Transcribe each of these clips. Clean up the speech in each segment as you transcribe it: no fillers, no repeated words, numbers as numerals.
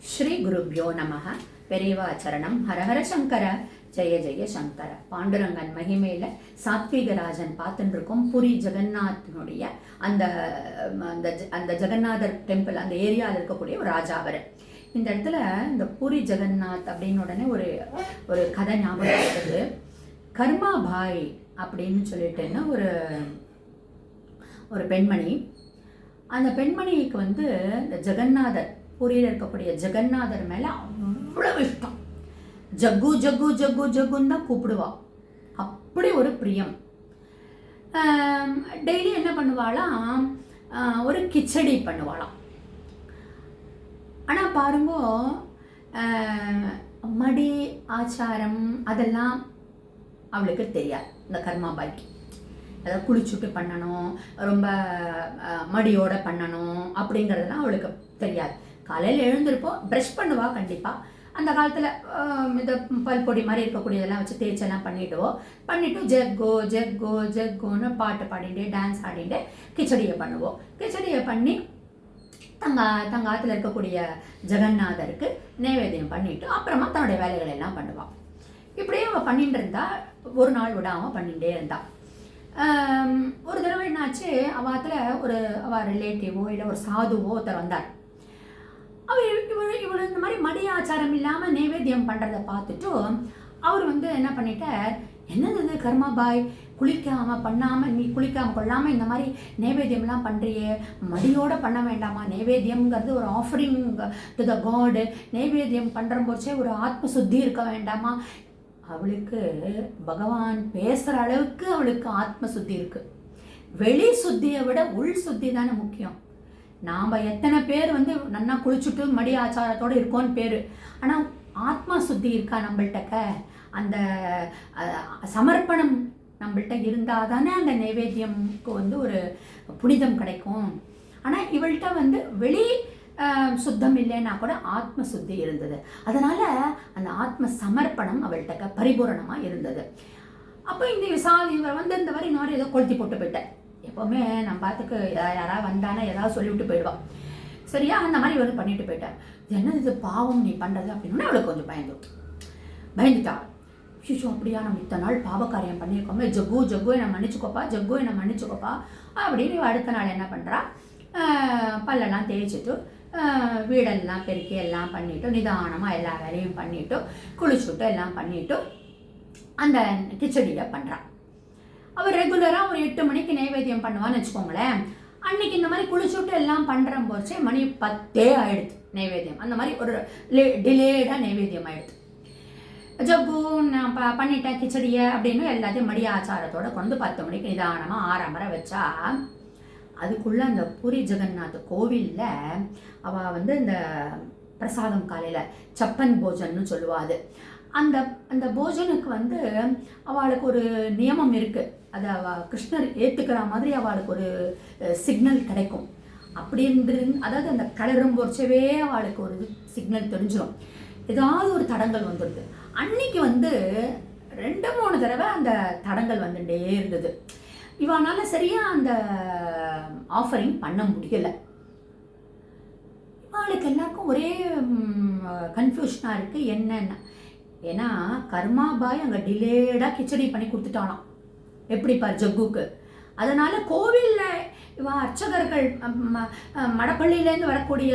ஸ்ரீ குருப்யோ நமஹ. பெரியவாச்சரணம். ஹரஹர சங்கர, ஜெய ஜெய சங்கர. பாண்டுரங்கன் மகிமையில சாத்விகராஜன் பார்த்துட்டு இருக்கோம். புரி ஜெகநாதனுடைய அந்த அந்த ஜெகநாதர் டெம்பிள், அந்த ஏரியாவில் இருக்கக்கூடிய ஒரு ராஜாவர். இந்த இடத்துல இந்த பூரி ஜெகநாத் அப்படின்னு உடனே ஒரு ஒரு கதை ஞாபகம் வருது. கர்மாபாய் அப்படின்னு சொல்லிட்டுன்னா ஒரு பெண்மணி. அந்த பெண்மணிக்கு வந்து இந்த ஜெகநாதர், பூரியில் இருக்கக்கூடிய ஜெகநாதர் மேலே அவ்வளவு இஷ்டம். ஜக்கு ஜக்கு ஜக்கு ஜக்குன்னு தான் கூப்பிடுவா. அப்படி ஒரு பிரியம். டெய்லி என்ன பண்ணுவாளாம், ஒரு கிச்சடி பண்ணுவாளாம். ஆனால் பாருங்க, மடி ஆச்சாரம் அதெல்லாம் அவளுக்கு தெரியாது. இந்த கர்மாபாய்க்கு அதாவது குளிச்சுட்டு பண்ணணும், ரொம்ப மடியோட பண்ணணும் அப்படிங்கிறதுலாம் அவளுக்கு தெரியாது. காலையில் எழுந்திருப்போம், ப்ரஷ் பண்ணுவா கண்டிப்பாக. அந்த காலத்தில் இந்த பல்பொடி மாதிரி இருக்கக்கூடியதெல்லாம் வச்சு தேய்ச்செல்லாம் பண்ணிவிட்டு ஜெக்கோ ஜெக்கோ ஜெக்கோன்னு பாட்டு பாடிட்டு டான்ஸ் ஆடிட்டு கிச்சடியை பண்ணுவோம். கிச்சடியை பண்ணி தங்காத்தில் இருக்கக்கூடிய ஜெகநாதருக்கு நைவேத்தியம் பண்ணிவிட்டு அப்புறமா தன்னுடைய வேலைகள் எல்லாம் பண்ணுவாள். இப்படியே அவள் பண்ணிட்டு இருந்தா, ஒரு நாள் விடாமல் பண்ணிகிட்டே இருந்தாள். ஒரு தடவை என்னாச்சு, அவள் ரிலேட்டிவோ இல்லை ஒரு சாதுவோ ஒருத்தர் வந்தார். இவள் இந்த மாதிரி மடி ஆச்சாரம் இல்லாமல் நைவேத்தியம் பண்ணுறதை பார்த்துட்டு அவர் வந்து என்ன பண்ணிட்டார், என்னது இது கர்மாபாய், குளிக்காமல் பண்ணாமல், நீ குளிக்காமல் கொள்ளாமல் இந்த மாதிரி நைவேத்தியம்லாம் பண்ணுறியே, மடியோடு பண்ண வேண்டாமா? நைவேத்தியம்ங்கிறது ஒரு ஆஃபரிங் டு த காடு. நைவேத்தியம் பண்ணுற போச்சே ஒரு ஆத்ம சுத்தி இருக்க வேண்டாமா? அவளுக்கு பகவான் பேசுகிற அளவுக்கு அவளுக்கு ஆத்ம சுத்தி இருக்கு. வெளி சுத்தியை விட உள் சுத்தி தானே முக்கியம். நாம் எத்தனை பேர் வந்து நன்னா குளிச்சுட்டு மடி ஆச்சாரத்தோடு இருக்கோன்னு பேர், ஆனால் ஆத்மா சுத்தி இருக்கா நம்மள்கிட்ட? அந்த சமர்ப்பணம் நம்மள்கிட்ட இருந்தால் தானே அந்த நைவேத்தியம்க்கு வந்து ஒரு புனிதம் கிடைக்கும். ஆனால் இவள்கிட்ட வந்து வெளி சுத்தம் இல்லைன்னா கூட ஆத்ம சுத்தி இருந்தது. அதனால் அந்த ஆத்ம சமர்ப்பணம் அவள்கிட்ட பரிபூரணமாக இருந்தது. அப்போ இவர் வந்து இந்த மாதிரி இன்னொரு ஏதோ கொளுத்தி போட்டு போயிட்டார். எப்போவுமே நம்ம பார்த்துக்கு யாராவது வந்தானே ஏதாவது சொல்லிவிட்டு போயிடுவான். சரியா, அந்த மாதிரி இவர் பண்ணிட்டு போயிட்டார். என்னது இது பாவம் நீ பண்ணுறது அப்படின்னு அவளுக்கு கொஞ்சம் பயந்துட்டா. ஷிஷோ, அப்படியா, நம்ம இத்தனை நாள் பாவக்காரியம் பண்ணியிருக்கோமே, ஜக்கு ஜக்கு என்னை மன்னிச்சுக்கோப்பா, ஜக்கு என்னை மன்னிச்சுக்கோப்பா அப்படின்னு அடுத்த நாள் என்ன பண்ணுறா, பல்லெல்லாம் தேய்ச்சிட்டு வீடெல்லாம் பெருக்கி எல்லாம் பண்ணிவிட்டு நிதானமாக எல்லா வேலையும் பண்ணிவிட்டு குளிச்சுட்டு எல்லாம் பண்ணிவிட்டு அந்த கிச்சடியை பண்ணுறான். அவர் ரெகுலராக ஒரு 8 மணிக்கு நைவேத்தியம் பண்ணுவான்னு வச்சுக்கோங்களேன். அன்னைக்கு இந்த மாதிரி குளிச்சுட்டு எல்லாம் பண்ணுற போச்சே மணி 10 ஆயிடுது நைவேத்தியம். அந்த மாதிரி ஒரு டிலேடாக நைவேத்தியம் ஆயிடுது. ஜக்கு நான் பண்ணிட்டேன் கிச்சடியை அப்படின்னு எல்லாத்தையும் மடி ஆச்சாரத்தோடு கொண்டு 10 மணிக்கு நிதானமாக ஆரம்பரை வச்சா, அதுக்குள்ளே அந்த பூரி ஜெகநாத் கோவிலில் அவள் வந்து இந்த பிரசாதம் காலையில் சப்பன் போஜன்னு சொல்லுவாள். அந்த போஜனுக்கு வந்து அவளுக்கு ஒரு நியமம் இருக்குது. அது அவள் கிருஷ்ணர் ஏற்றுக்கிற மாதிரி அவளுக்கு ஒரு சிக்னல் கிடைக்கும். அதாவது அந்த கலரும் பொறிச்சவே அவளுக்கு ஒரு சிக்னல் தெரிஞ்சிடும். ஏதாவது ஒரு தடங்கள் வந்துடுது. அன்னைக்கு வந்து 2-3 தடவை அந்த தடங்கள் வந்துட்டே இருந்தது. இவனால சரியா அந்த ஆஃபரிங் பண்ண முடியலை. இவளுக்கு எல்லாருக்கும் ஒரே கன்ஃபியூஷனாக இருக்குது என்னென்ன. ஏன்னா கர்மாபாய் அங்கே டிலேடாக கிச்சடி பண்ணி கொடுத்துட்டானாம். எப்படி பார் ஜக்குக்கு. அதனால் கோவிலில் இவன் அர்ச்சகர்கள் மடப்பள்ளியிலேருந்து வரக்கூடிய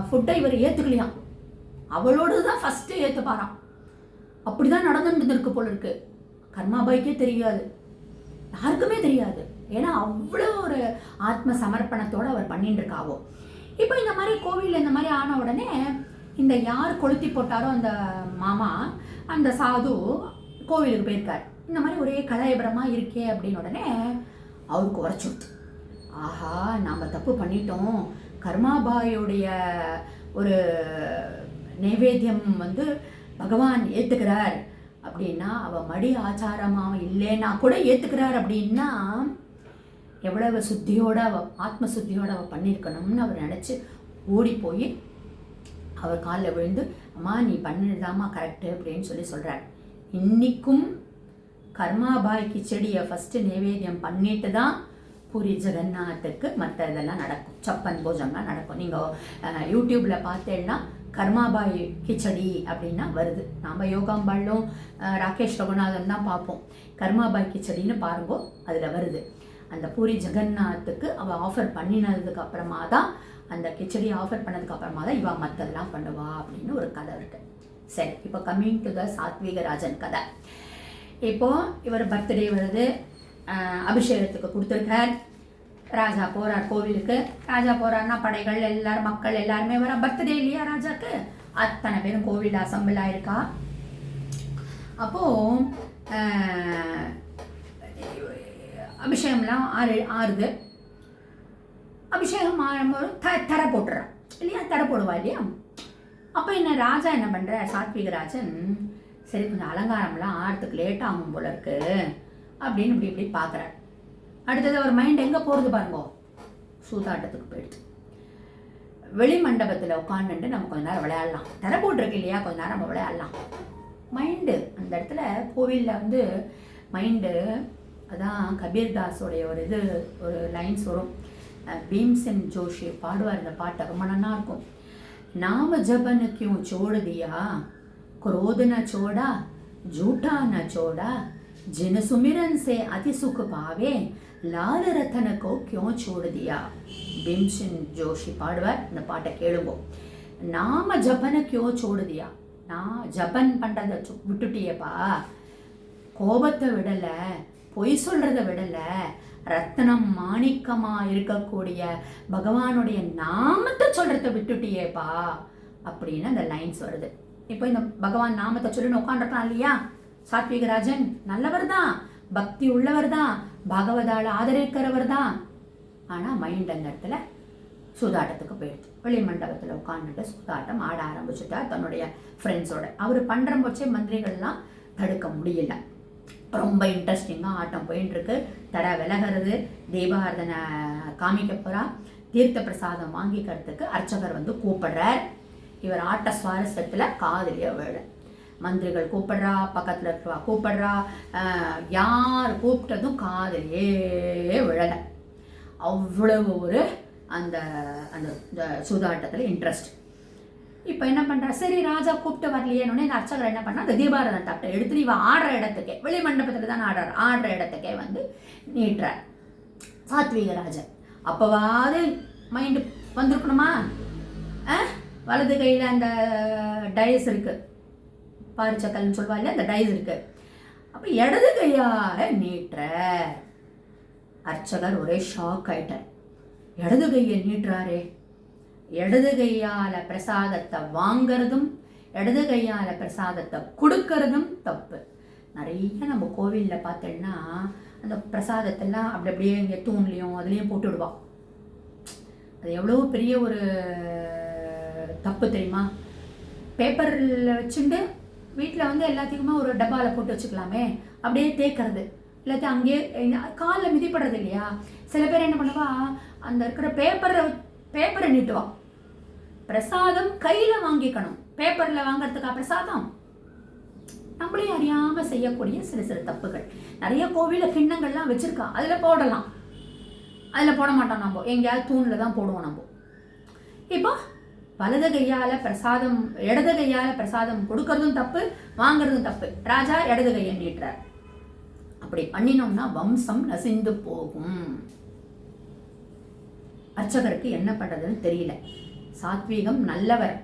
ஃபுட்டை இவர் ஏற்றுக்கலையாம். அவளோடு தான் ஃபஸ்ட்டு ஏற்றுப்பாராம். அப்படி தான் நடந்துருக்கு போல இருக்கு. கர்மாபாய்க்கே தெரியாது, யாருக்குமே தெரியாது. ஏன்னா அவ்வளோ ஒரு ஆத்ம சமர்ப்பணத்தோடு அவர் பண்ணிட்டு இருக்காவோ. இப்போ இந்த மாதிரி கோவிலில் இந்த மாதிரி ஆன உடனே இந்த யார் கொளுத்தி போட்டாரோ அந்த மாமா, அந்த சாது கோவிலுக்கு போயிருக்கார். இந்த மாதிரி ஒரே கலாயபரமாக இருக்கே அப்படின்னு உடனே அவருக்கு உரைச்சுடுது. ஆஹா, நாம் தப்பு பண்ணிட்டோம். கர்மாபாயோடைய ஒரு நைவேத்தியம் வந்து பகவான் ஏற்றுக்கிறார் அப்படின்னா, அவள் மடி ஆச்சாரமாக இல்லைன்னா கூட ஏற்றுக்கிறார் அப்படின்னா எவ்வளவு சுத்தியோடு அவள் ஆத்ம சுத்தியோடு அவள் பண்ணியிருக்கணும்னு அவர் நினச்சி ஓடி போய் அவர் காலில் விழுந்து, அம்மா நீ பண்ணிதாம்மா கரெக்டு அப்படின்னு சொல்கிறார். இன்றைக்கும் கர்மாபாய் கிச்சடியை ஃபஸ்ட்டு நைவேத்தியம் பண்ணிட்டு தான் பூரி ஜெகநாத்துக்கு மற்ற இதெல்லாம் நடக்கும், சப்பன் போஜம்லாம் நடக்கும். நீங்கள் யூடியூப்பில் பார்த்தேன்னா கர்மாபாய் கிச்சடி அப்படின்னா வருது. நாம் யோகாம்பாளும் ராகேஷ் ரகுநாதன் தான் பார்ப்போம். கர்மாபாய் கிச்சடின்னு பாருங்கோ, அதில் வருது. அந்த பூரி ஜெகநாத்துக்கு அவள் ஆஃபர் பண்ணினதுக்கு அப்புறமா தான், அந்த கிச்சடி ஆஃபர் பண்ணதுக்கு அப்புறமா தான் இவள் மற்றதெல்லாம் பண்ணுவா அப்படின்னு ஒரு கதை இருக்கு. சரி, இப்போ கம்மிங் டு த சாத்விகராஜன் கதை. இப்போது இவர் பர்த்டே வருது, அபிஷேகத்துக்கு கொடுத்துருக்கார். ராஜா போகிறார் கோவிலுக்கு. ராஜா போகிறார்னா படைகள் எல்லாரும் மக்கள் எல்லாருமே வர. பர்த்டே இல்லையா ராஜாக்கு, அத்தனை பேரும் கோவில் அசம்பிள் ஆயிருக்கா. அப்போது அபிஷேகம்லாம் ஆறுது. அபிஷேகம் ஆறும்போது தடை போட்டுறான் இல்லையா, தடை போடுவா இல்லையா. அப்போ என்ன ராஜா என்ன பண்ணுற, சாத்விகராஜன் சரி கொஞ்சம் அலங்காரம்லாம் ஆறதுக்கு லேட் ஆகும் போல இருக்கு அப்படின்னு இப்படி பார்க்குறார். அடுத்தது அவர் மைண்ட் எங்கே போகிறது பாருங்கோ, சூதாட்டத்துக்கு போயிடுச்சு. வெளி மண்டபத்தில் உட்காந்துட்டு நம்ம கொஞ்ச நேரம் விளையாடலாம், தடை போட்டிருக்கு இல்லையா, கொஞ்ச நேரம் நம்ம விளையாடலாம். மைண்டு அந்த இடத்துல கோவிலில் வந்து மைண்டு, அதான் கபீர்தாஸோடைய ஒரு லைன்ஸ் வரும். பீம்சென் ஜோஷி பாடுவார் இந்த பாட்டை, ரொம்ப நல்லா இருக்கும். நாம ஜபன் கியூ छोड़ दिया, क्रोध न छोड़ा, झूठा न छोड़ा, जिन सुमिरन से अति सुख पावे, लाल रतन को क्यों छोड़ दिया. பீம்சென் ஜோஷி பாடுவார் இந்த பாட்டை கேளுங்கோ. நாம ஜபன கியோ छोड़ दिया, நான் ஜபன் பண்ணுறதை விட்டுட்டியப்பா, கோபத்தை விடலை, பொய் சொல்கிறத விடலை, ரத்தனம் மாணிக்கமாக இருக்கக்கூடிய பகவானுடைய நாமத்தை சொல்கிறத விட்டுட்டியேப்பா அப்படின்னு அந்த லைன்ஸ் வருது. இப்போ இந்த பகவான் நாமத்தை சொல்லின்னு உட்காந்துருக்கலாம் இல்லையா, சாத்விகராஜன் நல்லவர் தான், பக்தி உள்ளவர் தான், பாகவதால் ஆதரிக்கிறவர் தான். ஆனால் மைண்ட் அந்த இடத்துல சூதாட்டத்துக்கு போயிடுச்சு. வெளி மண்டபத்தில் உட்காந்துட்டு சூதாட்டம் ஆட ஆரம்பிச்சுட்டா தன்னுடைய ஃப்ரெண்ட்ஸோட. அவர் பண்ணுற போச்சே மந்திரிகள்லாம் தடுக்க முடியல. ரொம்ப இன்ட்ரெஸ்டிங்காக ஆட்டம் போயின்ட்டுருக்கு. தடை விலகிறது, தீபாரதனை காமிக்க போகிறா. தீர்த்த பிரசாதம் வாங்கிக்கிறதுக்கு அர்ச்சகர் வந்து கூப்பிடுறார். இவர் ஆட்ட சுவாரஸ்யத்தில் காதலிய வேலை. மந்திரிகள் கூப்பிடுறா, பக்கத்தில் இருக்கிறவா கூப்பிடுறா, யார் கூப்பிட்டதும் காதலியே விழலை. அவ்வளவு ஒரு அந்த அந்த சூதாட்டத்தில் இன்ட்ரெஸ்ட். இப்போ என்ன பண்ணுறா, சரி ராஜா கூப்பிட்டு வரலையேன்னு இந்த அர்ச்சகர் என்ன பண்ணா, அந்த தீபாரதன் தட்டை எடுத்துட்டு இவன் ஆடுற இடத்துக்கே, வெளி மண்டபத்தில் தான் ஆடுற இடத்துக்கே வந்து நீட்டுறார் சாத்விகராஜன். அப்போவாது மைண்டு வந்திருக்கணுமா, வலது கையில் அந்த டைஸ் இருக்குது, பாரிச்சக்கல்னு சொல்லுவா இல்லையா, அந்த டைஸ் இருக்குது. அப்போ இடது கையாக நீட்டுற அர்ச்சகர் ஒரே ஷாக் ஆயிட்டார். இடது கையை நீட்டுறாரே, இடது கையால் பிரசாதத்தை வாங்கிறதும் இடது கையால் பிரசாதத்தை கொடுக்கறதும் தப்பு. நிறைய நம்ம கோவிலில் பார்த்தோன்னா அந்த பிரசாதத்தெல்லாம் அப்படி அப்படியே இங்கே தூண்லேயும் அதுலேயும் போட்டு விடுவான். அது எவ்வளோ பெரிய ஒரு தப்பு தெரியுமா. பேப்பரில் வச்சுட்டு வீட்டில் வந்து எல்லாத்தையுமே ஒரு டப்பாவில் போட்டு வச்சுக்கலாமே, அப்படியே தேய்க்கிறது, எல்லாத்தையும் அங்கேயே காலில் மிதிப்படுறது இல்லையா. சில பேர் என்ன பண்ணுவா, அந்த இருக்கிற பேப்பரை நீட்டுவா. பிரசாதம் கையில் வாங்கிக்கணும், பேப்பரில் வாங்கிறதுக்கா பிரசாதம். நம்மளையும் அறியாமல் செய்யக்கூடிய சில சில தப்புகள். நிறைய கோவிலில் கிண்ணங்கள்லாம் வச்சுருக்கா, அதில் போடலாம், அதில் போட மாட்டோம் நம்ம, எங்கேயாவது தூணில் தான் போடுவோம் நம்ம. இப்போ வலது கையால் பிரசாதம், இடது கையால் பிரசாதம் கொடுக்கறதும் தப்பு, வாங்கிறதும் தப்பு. ராஜா இடது கையை நீட்டுறார். அப்படி பண்ணினோம்னா வம்சம் நசிந்து போகும். அர்ச்சகருக்கு என்ன பண்ணுறதுன்னு தெரியல. சாத்வீகம் நல்லவர்,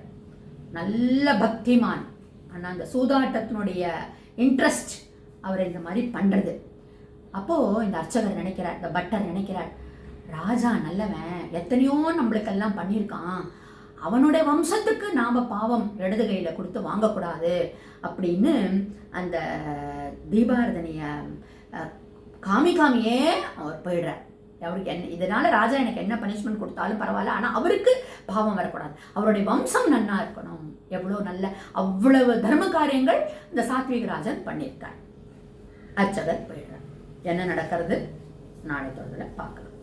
நல்ல பக்திமான். ஆனால் அந்த சூதாட்டத்தினுடைய இன்ட்ரெஸ்ட் அவரை இந்த மாதிரி பண்ணுறது. அப்போது இந்த அர்ச்சகர் நினைக்கிறார், இந்த பட்டர் நினைக்கிறார், ராஜா நல்லவன், எத்தனையோ நம்மளுக்கெல்லாம் பண்ணியிருக்கான், அவனுடைய வம்சத்துக்கு நாம் பாவம் இடது கையில் கொடுத்து வாங்கக்கூடாது அப்படின்னு அந்த தீபாரதனையை காமிக்காமையே அவர் போயிடுறார். அவருக்கு என்ன, இதனால ராஜா எனக்கு என்ன பனிஷ்மெண்ட் கொடுத்தாலும் பரவாயில்ல, ஆனால் அவருக்கு பாவம் வரக்கூடாது, அவருடைய வம்சம் நன்னா இருக்கணும். எவ்வளோ நல்ல, அவ்வளவு தர்ம காரியங்கள் இந்த சாத்விகராஜன் பண்ணியிருக்கார். அர்ச்சகர் போயிடுறார். என்ன நடக்கிறது நாளை தொடர்பில் பார்க்கலாம்.